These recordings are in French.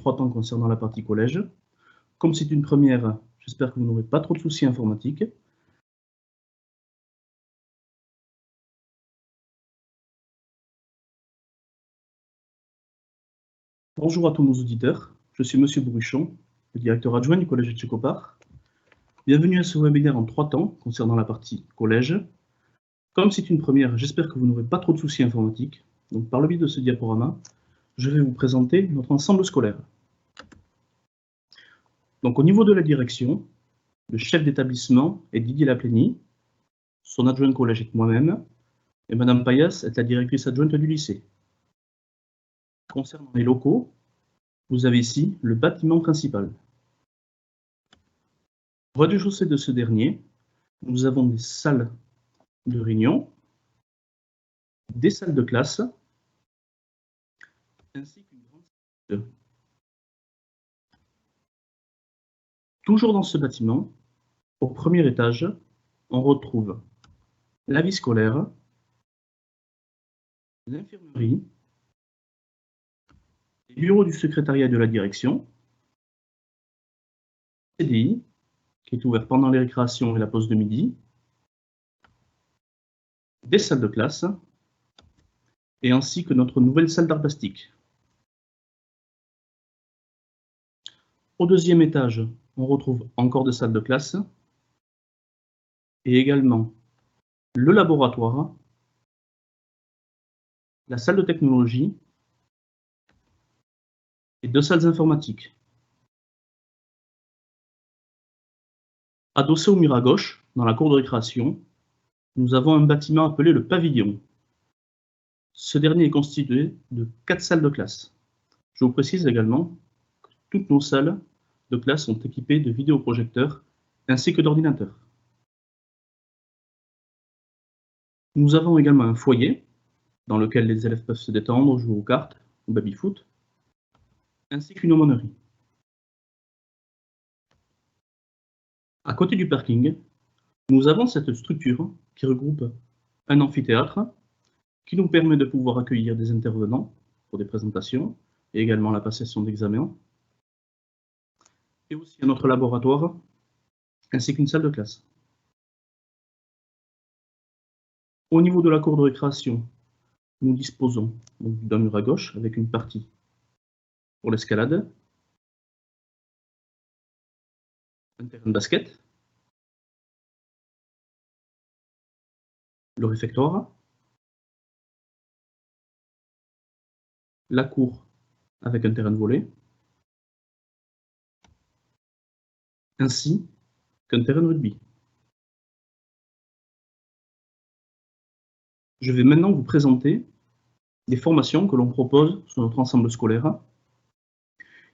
3 temps concernant la partie collège. Comme c'est une première, j'espère que vous n'aurez pas trop de soucis informatiques. Bonjour à tous nos auditeurs, je suis Monsieur Bruchon, le directeur adjoint du collège de Tchécopar. Bienvenue à ce webinaire en 3 temps concernant la partie collège. Comme c'est une première, j'espère que vous n'aurez pas trop de soucis informatiques. Donc par le biais de ce diaporama, je vais vous présenter notre ensemble scolaire. Donc au niveau de la direction, le chef d'établissement est Didier Laplény, son adjoint collège est moi-même, et Madame Payas est la directrice adjointe du lycée. Concernant les locaux, vous avez ici le bâtiment principal. Au rez-de-chaussée de ce dernier, nous avons des salles de réunion, des salles de classe, ainsi qu'une grande salle. Toujours dans ce bâtiment, au premier étage, on retrouve la vie scolaire, l'infirmerie, les bureaux du secrétariat de la direction, le CDI, qui est ouvert pendant les récréations et la pause de midi, des salles de classe, et ainsi que notre nouvelle salle d'art plastique. Au deuxième étage, on retrouve encore des salles de classe, et également le laboratoire, la salle de technologie, et 2 salles informatiques. Adossé au mur à gauche, dans la cour de récréation, nous avons un bâtiment appelé le pavillon. Ce dernier est constitué de 4 salles de classe. Je vous précise également que toutes nos salles de classe sont équipées de vidéoprojecteurs ainsi que d'ordinateurs. Nous avons également un foyer dans lequel les élèves peuvent se détendre, jouer aux cartes, au baby-foot, ainsi qu'une aumônerie. À côté du parking, nous avons cette structure qui regroupe un amphithéâtre qui nous permet de pouvoir accueillir des intervenants pour des présentations et également la passation d'examens, et aussi un autre laboratoire ainsi qu'une salle de classe. Au niveau de la cour de récréation, nous disposons d'un mur à gauche avec une partie pour l'escalade, un terrain de basket, le réfectoire, la cour avec un terrain de volley, ainsi qu'un terrain de rugby. Je vais maintenant vous présenter les formations que l'on propose sur notre ensemble scolaire.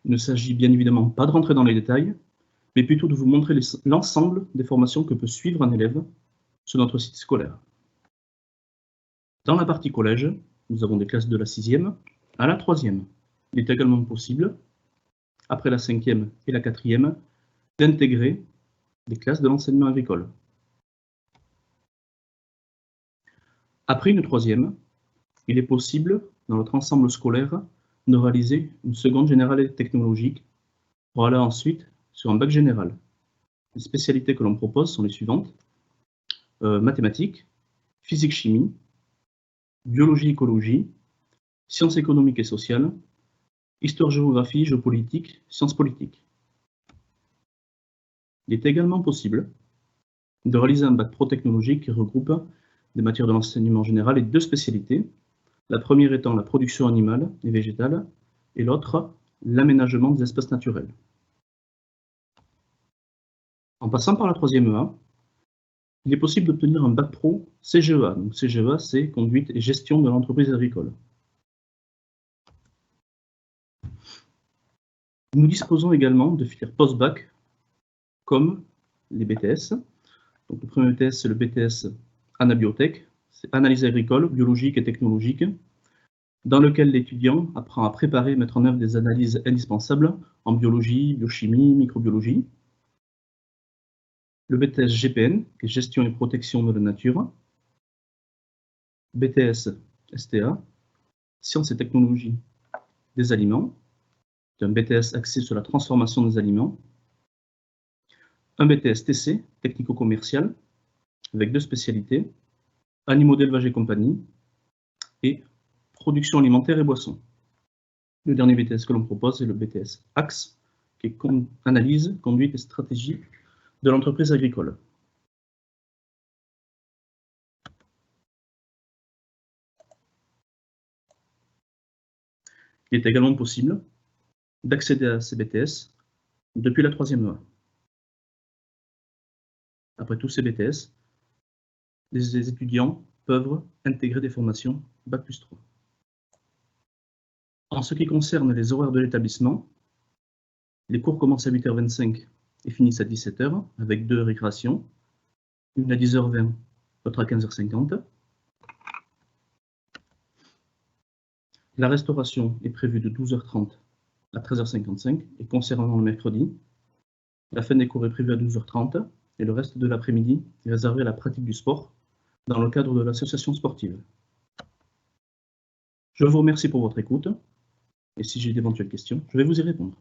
Il ne s'agit bien évidemment pas de rentrer dans les détails, mais plutôt de vous montrer l'ensemble des formations que peut suivre un élève sur notre site scolaire. Dans la partie collège, nous avons des classes de la 6e à la 3e. Il est également possible, après la 5e et la 4e, d'intégrer des classes de l'enseignement agricole. Après une 3e, il est possible, dans notre ensemble scolaire, de réaliser une seconde générale et technologique pour aller ensuite sur un bac général. Les spécialités que l'on propose sont les suivantes: mathématiques, physique-chimie, biologie-écologie, sciences économiques et sociales, histoire-géographie, géopolitique, sciences politiques. Il est également possible de réaliser un bac pro-technologique qui regroupe des matières de l'enseignement général et 2 spécialités, la première étant la production animale et végétale, et l'autre, l'aménagement des espaces naturels. En passant par la 3e EA, il est possible d'obtenir un bac pro CGEA. Donc CGEA, c'est conduite et gestion de l'entreprise agricole. Nous disposons également de filières post-bac, comme les BTS. Donc le premier BTS, c'est le BTS Anabiotech, c'est analyse agricole, biologique et technologique, dans lequel l'étudiant apprend à préparer et mettre en œuvre des analyses indispensables en biologie, biochimie, microbiologie. Le BTS GPN, qui est gestion et protection de la nature. BTS STA, sciences et technologies des aliments. un BTS axé sur la transformation des aliments, un BTS TC, technico-commercial, avec 2 spécialités, animaux d'élevage et compagnie, et production alimentaire et boissons. Le dernier BTS que l'on propose est le BTS AXE, qui est analyse, conduite et stratégie de l'entreprise agricole. Il est également possible d'accéder à ces BTS depuis la 3e EA. Après tous ces BTS, les étudiants peuvent intégrer des formations Bac+3. En ce qui concerne les horaires de l'établissement, les cours commencent à 8h25 et finissent à 17h, avec 2 récréations, une à 10h20, l'autre à 15h50. La restauration est prévue de 12h30 à 13h55, et concernant le mercredi, la fin des cours est prévue à 12h30, et le reste de l'après-midi est réservé à la pratique du sport dans le cadre de l'association sportive. Je vous remercie pour votre écoute, et si j'ai d'éventuelles questions, je vais vous y répondre.